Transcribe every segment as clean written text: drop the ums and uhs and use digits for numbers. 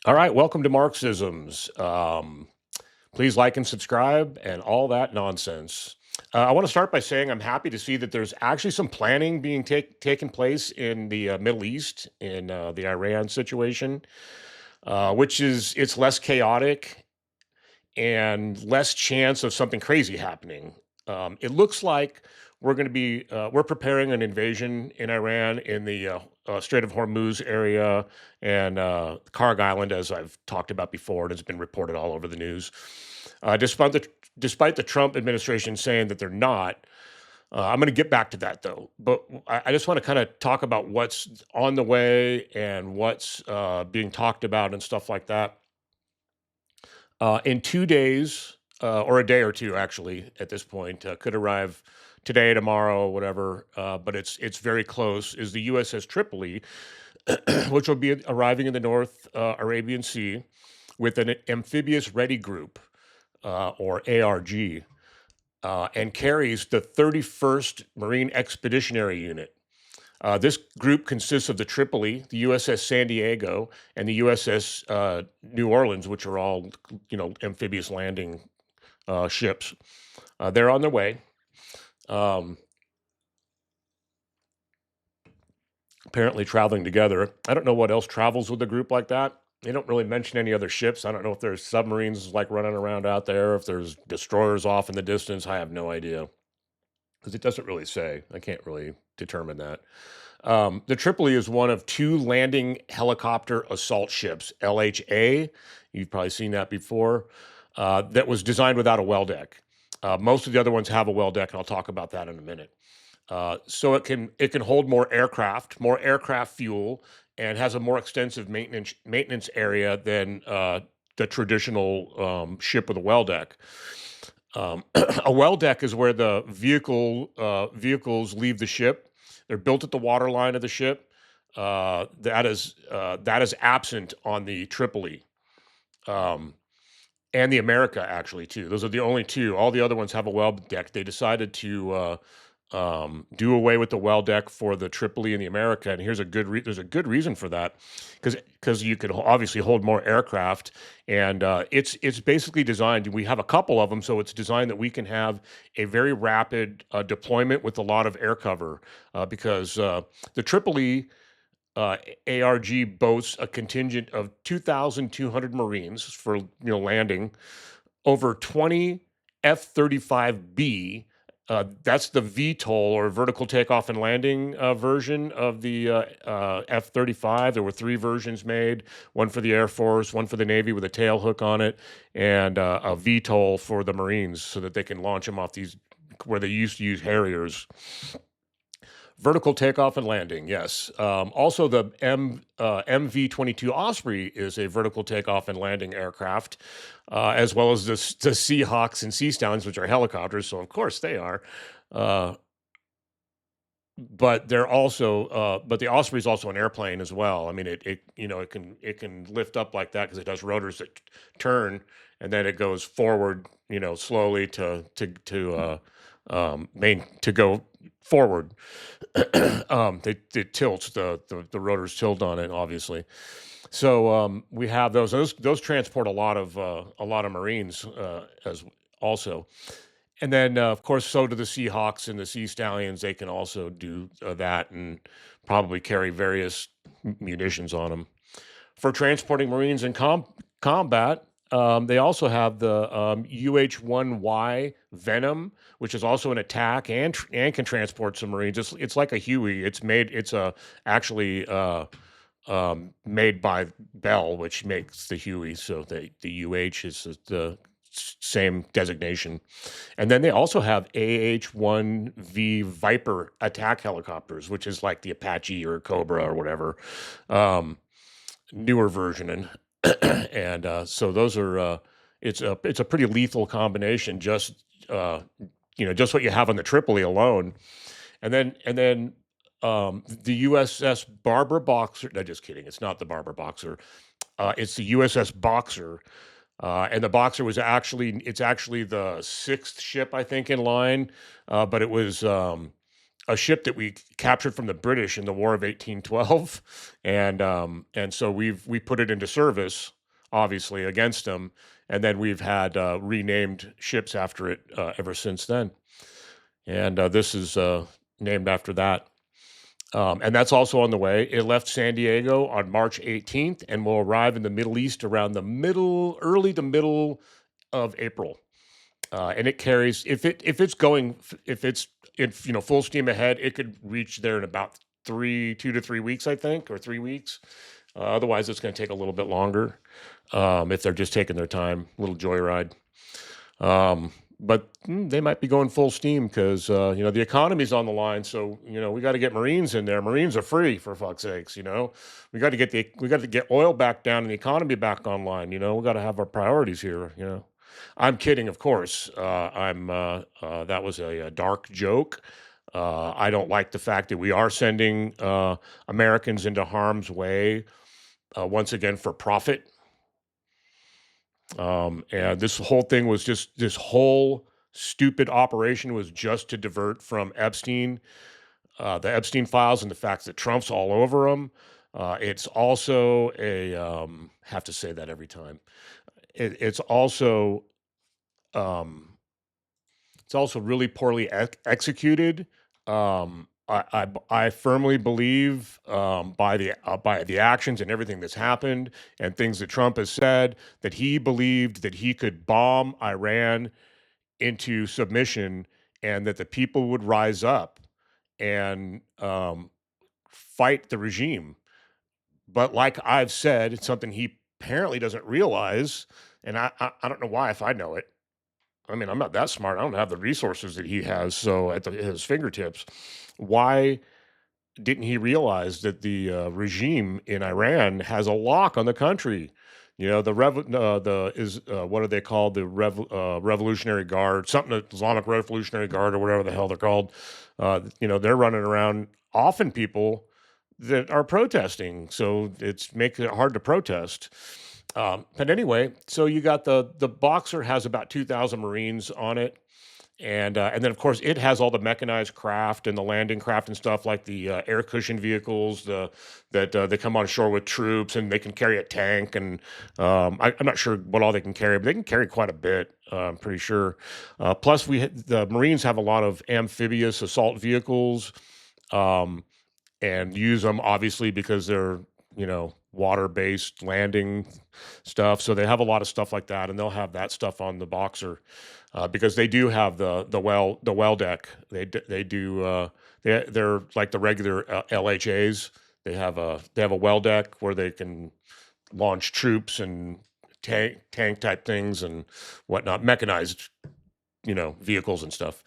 All right, welcome to Marxisms. Please like and subscribe and all that nonsense. I want to start by saying I'm happy to see that there's actually some planning being taking place in the Middle East in the Iran situation, which is it's less chaotic and less chance of something crazy happening. It looks like we're preparing an invasion in Iran in the Strait of Hormuz area and Karg Island, as I've talked about before, and has been reported all over the news. Despite the Trump administration saying that they're not, I'm going to get back to that though. But I just want to kind of talk about what's on the way and what's being talked about and stuff like that. In 2 days, or a day or two, actually, at this point, could arrive today, tomorrow, whatever. But it's very close. Is the USS Tripoli, which will be arriving in the North Arabian Sea with an amphibious ready group, or ARG, and carries the 31st Marine Expeditionary Unit. This group consists of the Tripoli, the USS San Diego, and the USS New Orleans, which are all, amphibious landing ships. They're on their way. Um, Apparently traveling together. I don't know what else travels with a group like that. They don't really mention any other ships. I don't know if there's submarines like running around out there, if there's destroyers off in the distance. I have no idea because it doesn't really say. I can't really determine that. The Tripoli is one of two landing helicopter assault ships, LHA. You've probably seen that before. That was designed without a well deck. Most of the other ones have a well deck, and I'll talk about that in a minute. So it can hold more aircraft fuel, and has a more extensive maintenance area than the traditional ship with a well deck. A well deck is where the vehicles leave the ship. They're built at the waterline of the ship. That is absent on the Tripoli, um, and the America, actually, too. Those are the only two. All the other ones have a well deck. They decided to do away with the well deck for the Tripoli and the America, and there's a good reason for that, because you could obviously hold more aircraft, and it's basically designed. We have a couple of them, so it's designed that we can have a very rapid deployment with a lot of air cover, because the Tripoli ARG boasts a contingent of 2,200 Marines for landing, over 20 F-35B. That's the VTOL, or vertical takeoff and landing version of the F-35. There were three versions made: one for the Air Force, one for the Navy with a tail hook on it, and a VTOL for the Marines, so that they can launch them off these where they used to use Harriers. Vertical takeoff and landing, yes. Also, the MV-22 Osprey is a vertical takeoff and landing aircraft, as well as the Seahawks and Sea Stallions, which are helicopters. So of course they are. Uh, but the Osprey is also an airplane as well. I mean, it can lift up like that because it has rotors that turn, and then it goes forward, slowly to go forward. It tilts, the rotors tilt on it, obviously. So we have those transport a lot of Marines, as also. And then, of course, so do the Seahawks and the Sea Stallions. They can also do that, and probably carry various munitions on them for transporting Marines in combat. They also have the UH-1Y Venom, which is also an attack, and can transport some Marines. It's like a Huey. Actually made by Bell, which makes the Huey. So the UH is the same designation. And then they also have AH-1V Viper attack helicopters, which is like the Apache or Cobra or whatever. Newer version. And so those are it's a pretty lethal combination, just what you have on the Tripoli alone. And then the USS Barber Boxer. No, just kidding, it's not the Barber Boxer. It's the USS Boxer. And the Boxer it's actually the sixth ship, I think, in line. But it was a ship that we captured from the British in the War of 1812, and so we put it into service, obviously against them, and then we've had renamed ships after it ever since then, and this is named after that. And that's also on the way. It left San Diego on March 18th and will arrive in the Middle East around early to middle of April. And it carries if it's in full steam ahead, it could reach there in about 2 to 3 weeks, I think, or 3 weeks. Otherwise, it's going to take a little bit longer if they're just taking their time, little joyride. But they might be going full steam because the economy's on the line. So we got to get Marines in there. Marines are free, for fuck's sakes. We got to get oil back down and the economy back online. We got to have our priorities here. I'm kidding, of course. That was a dark joke. I don't like the fact that we are sending Americans into harm's way once again for profit. And this whole thing was just this whole stupid operation was just to divert from Epstein, the Epstein files, and the fact that Trump's all over them. It's also have to say that every time. It's also um, it's also really poorly executed. I firmly believe by the actions and everything that's happened and things that Trump has said that he believed that he could bomb Iran into submission and that the people would rise up and fight the regime. But like I've said, it's something he apparently doesn't realize, and I don't know why if I know it. I mean, I'm not that smart. I don't have the resources that he has, so at his fingertips. Why didn't he realize that the regime in Iran has a lock on the country? What are they called? The Revolutionary Guard, something, the Islamic Revolutionary Guard, or whatever the hell they're called. They're running around offing people that are protesting, so it's making it hard to protest. But anyway, so you got the Boxer has about 2,000 Marines on it, and then of course it has all the mechanized craft and the landing craft and stuff like the air cushion vehicles, that they come on shore with troops and they can carry a tank, and I'm not sure what all they can carry, but they can carry quite a bit. I'm pretty sure. Plus, the Marines have a lot of amphibious assault vehicles. Um, and use them obviously because they're water-based landing stuff. So they have a lot of stuff like that, and they'll have that stuff on the Boxer because they do have the well deck. They do they're like the regular LHAs. They have a well deck where they can launch troops and tank type things and whatnot, mechanized vehicles and stuff.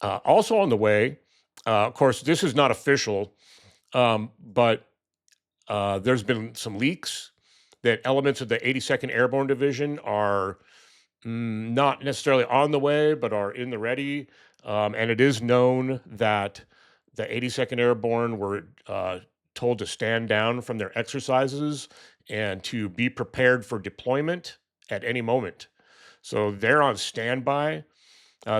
Also on the way, of course, this is not official, but there's been some leaks that elements of the 82nd Airborne Division are not necessarily on the way, but are in the ready. And it is known that the 82nd Airborne were told to stand down from their exercises and to be prepared for deployment at any moment. So they're on standby.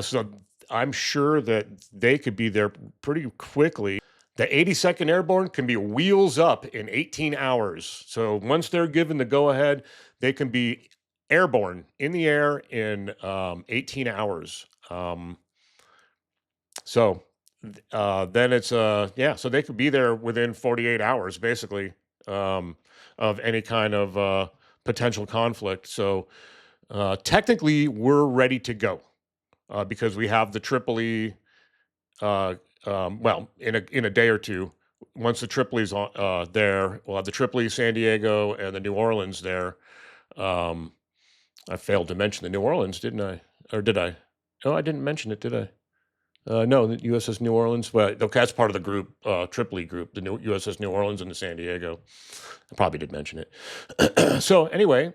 So I'm sure that they could be there pretty quickly. The 82nd Airborne can be wheels up in 18 hours. So once they're given the go ahead, they can be airborne in the air in 18 hours. So then it's so they could be there within 48 hours, basically, of any kind of potential conflict. So technically, we're ready to go because we have the Tripoli. Well, in a day or two, once the Tripoli's there, we'll have the Tripoli, San Diego, and the New Orleans there. Um, I failed to mention the New Orleans, didn't I? Or did I? Oh, I didn't mention it, did I? No, the USS New Orleans. Well, okay, that's part of the group, Tripoli group, the USS New Orleans and the San Diego. I probably did mention it. So anyway,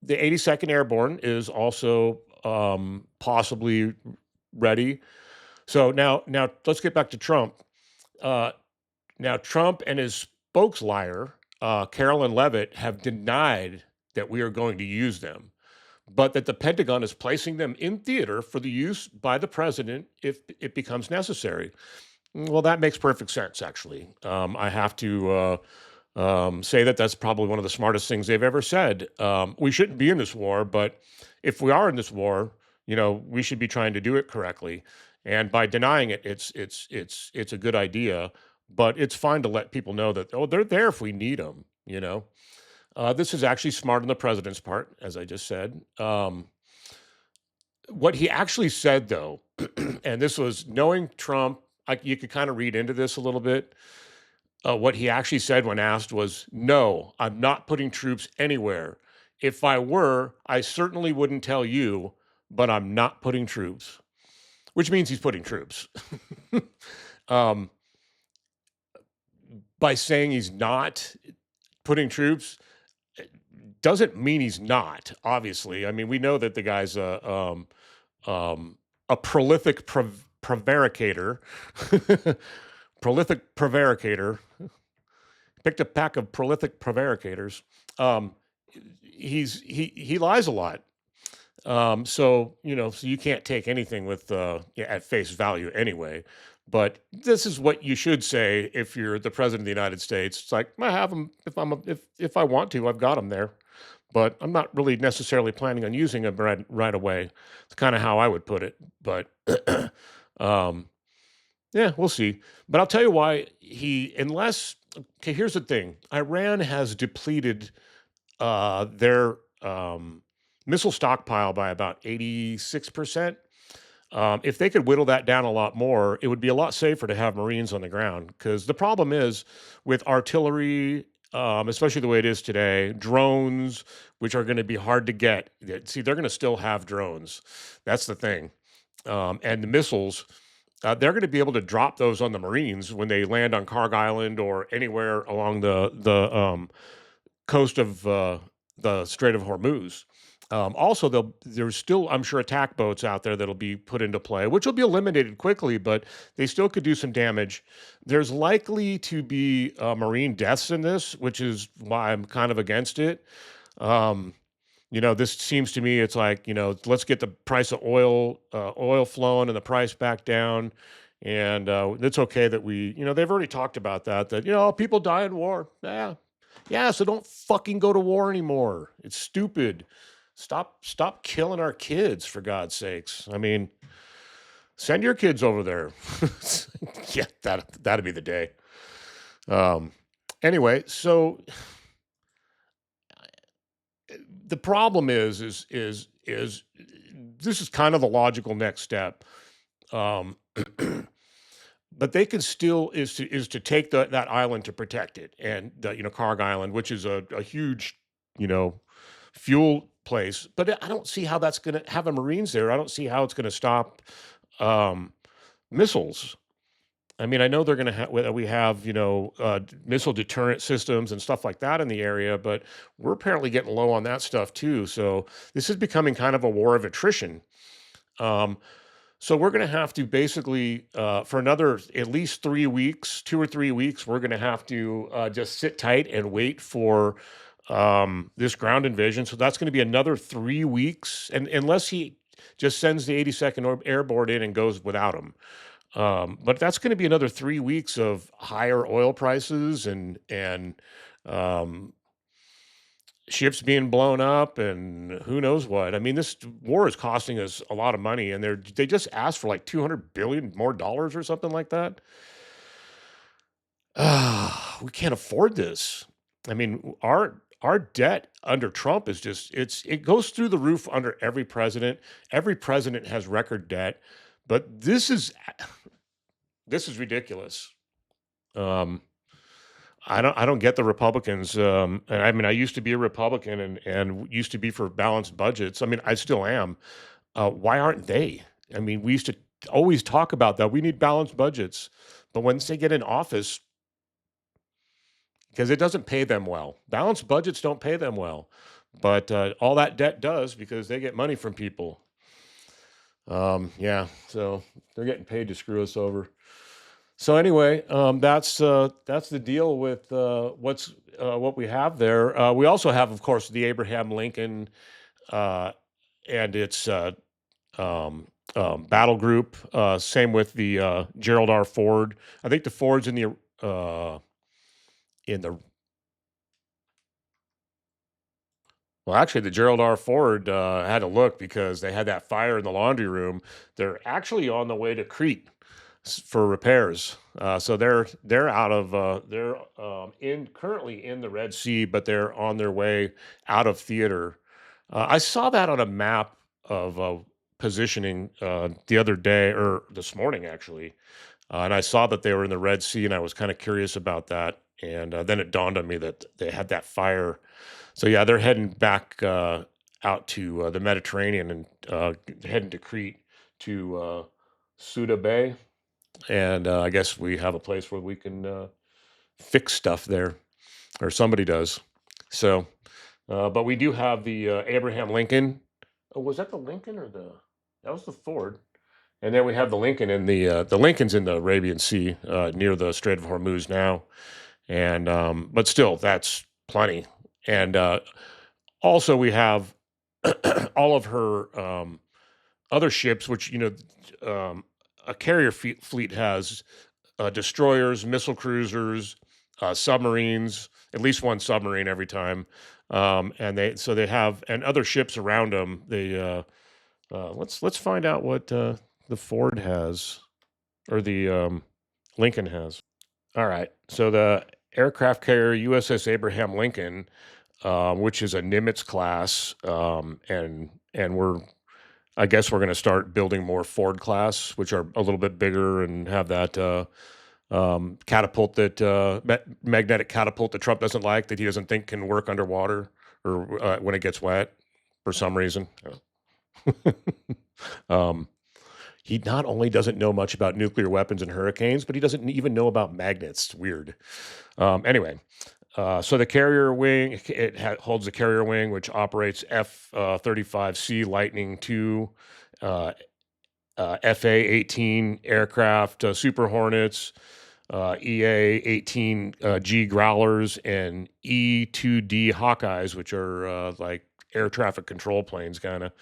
the 82nd Airborne is also possibly ready. So now let's get back to Trump. Uh, Now Trump and his spokesliar, Carolyn Levitt, have denied that we are going to use them. but that the Pentagon is placing them in theater for the use by the president if it becomes necessary. Well, that makes perfect sense, actually. I have to say that that's probably one of the smartest things they've ever said. We shouldn't be in this war, but if we are in this war, we should be trying to do it correctly. And by denying it, it's a good idea. But it's fine to let people know that they're there if we need them. This is actually smart on the president's part, as I just said. What he actually said, though, and this was knowing Trump, you could kind of read into this a little bit. What he actually said when asked was, "No, I'm not putting troops anywhere. If I were, I certainly wouldn't tell you, but I'm not putting troops," which means he's putting troops. um, by saying he's not putting troops, doesn't mean he's not. Obviously, I mean we know that the guy's a prolific prevaricator, prolific prevaricator. Picked a pack of prolific prevaricators. Um, he lies a lot. So you can't take anything with yeah, at face value anyway. But this is what you should say if you're the president of the United States. It's like I have them if I want to, I've got them there, but I'm not really necessarily planning on using them right away. It's kind of how I would put it. But um, yeah, we'll see. But I'll tell you why unless, okay, here's the thing. Iran has depleted their missile stockpile by about 86%. If they could whittle that down a lot more, it would be a lot safer to have Marines on the ground. Because the problem is with artillery, especially the way it is today, drones, which are going to be hard to get. See, they're going to still have drones. That's the thing. And the missiles, they're going to be able to drop those on the Marines when they land on Karg Island or anywhere along the coast of the Strait of Hormuz. Also, there's still, I'm sure, attack boats out there that'll be put into play, which will be eliminated quickly, but they still could do some damage. There's likely to be Marine deaths in this, which is why I'm kind of against it. Um, this seems to me it's like let's get the price of oil flowing and the price back down, and it's okay that they've already talked about that people die in war. Yeah, so don't fucking go to war anymore. It's stupid. Stop killing our kids, for God's sakes. I mean, send your kids over there. Yeah, that'd be the day. Um, anyway, so the problem is this is kind of the logical next step. Um, but they can still is to take that island to protect it, and Karg Island, which is a huge you know fuel place. But I don't see how that's going to have a Marines there. I don't see how it's going to stop um, missiles. I mean, I know they're going to have we have missile deterrent systems and stuff like that in the area, but we're apparently getting low on that stuff too. So this is becoming kind of a war of attrition. Um, so we're going to have to basically, for another at least 3 weeks, 2 or 3 weeks, we're going to have to just sit tight and wait for this ground invasion. So that's going to be another 3 weeks, and unless he just sends the 82nd Airborne in and goes without him. But that's going to be another 3 weeks of higher oil prices and um, ships being blown up and who knows what. I mean, this war is costing us a lot of money, and they just asked for like 200 billion more dollars or something like that. We can't afford this. I mean, our debt under Trump is it goes through the roof under every president. Every president has record debt, but this is ridiculous. Um, I don't get the Republicans. And I mean, I used to be a Republican and used to be for balanced budgets. I mean, I still am. Why aren't they? I mean, we used to always talk about that. We need balanced budgets, but once they get in office, because it doesn't pay them well. Balanced budgets don't pay them well, but all that debt does because they get money from people. Yeah, so they're getting paid to screw us over. So anyway, that's the deal with what we have there. We also have, of course, the Abraham Lincoln uh, and it's battle group. Same with the Gerald R. Ford. I think the Ford's in the well, actually, the Gerald R. Ford had to look because they had that fire in the laundry room. They're actually on the way to Crete for repairs. So they're out of they're in currently in the Red Sea, but they're on their way out of theater. I saw that on a map of positioning the other day or this morning actually, and I saw that they were in the Red Sea, and I was kind of curious about that. And then it dawned on me that they had that fire. So yeah, they're heading back out to the Mediterranean and heading to Crete to Suda Bay, and I guess we have a place where we can fix stuff there, or somebody does. So, but we do have the Abraham Lincoln. Oh, was that the Lincoln or the? That was the Ford. And then we have the Lincoln in the Lincoln's in the Arabian Sea near the Strait of Hormuz now, and but still that's plenty. And also we have all of her other ships, which a carrier fleet has destroyers, missile cruisers, submarines, at least one submarine every time, and they have and other ships around them. They let's find out what the Ford has or the Lincoln has. All right, so the aircraft carrier USS Abraham Lincoln, which is a Nimitz class, and I guess we're going to start building more Ford class, which are a little bit bigger and have that catapult that magnetic catapult that Trump doesn't like, that he doesn't think can work underwater or when it gets wet for some reason. um, he not only doesn't know much about nuclear weapons and hurricanes, but he doesn't even know about magnets. It's weird. Anyway, so the carrier wing, holds the carrier wing, which operates F-35C Lightning II, FA-18 aircraft, Super Hornets, EA-18G Growlers, and E-2D Hawkeyes, which are like air traffic control planes, kind of.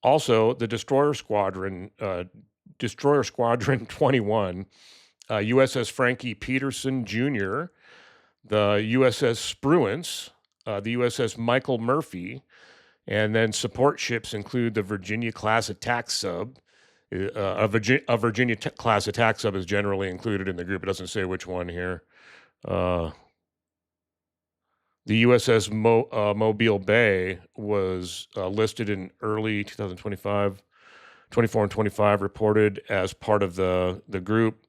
Also, the Destroyer Squadron 21, USS Frankie Peterson Jr., the USS Spruance, the USS Michael Murphy, and then support ships include the Virginia class attack sub. A Virginia class attack sub is generally included in the group. It doesn't say which one here. The USS Mobile Bay was listed in early 2025, 24 and 25 reported as part of the group,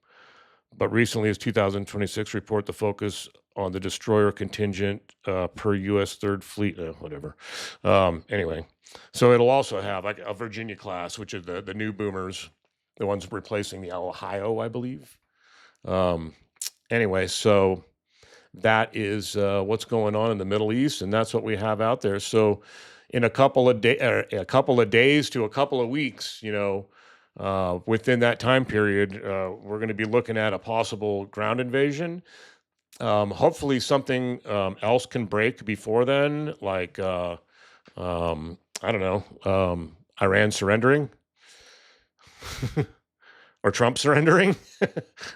but recently, as 2026 report, the focus on the destroyer contingent per U.S. Third Fleet, whatever. Anyway, so it'll also have like a Virginia class, which is the new boomers, the ones replacing the Ohio, I believe. Anyway, so that is what's going on in the Middle East, and that's what we have out there. So, in a couple of days to a couple of weeks, within that time period, we're going to be looking at a possible ground invasion. Hopefully, something else can break before then, like I don't know, Iran surrendering or Trump surrendering,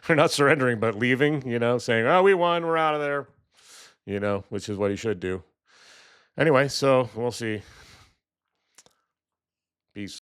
or not surrendering but leaving. Saying, "Oh, we won, we're out of there." Which is what he should do. Anyway, so we'll see. Peace.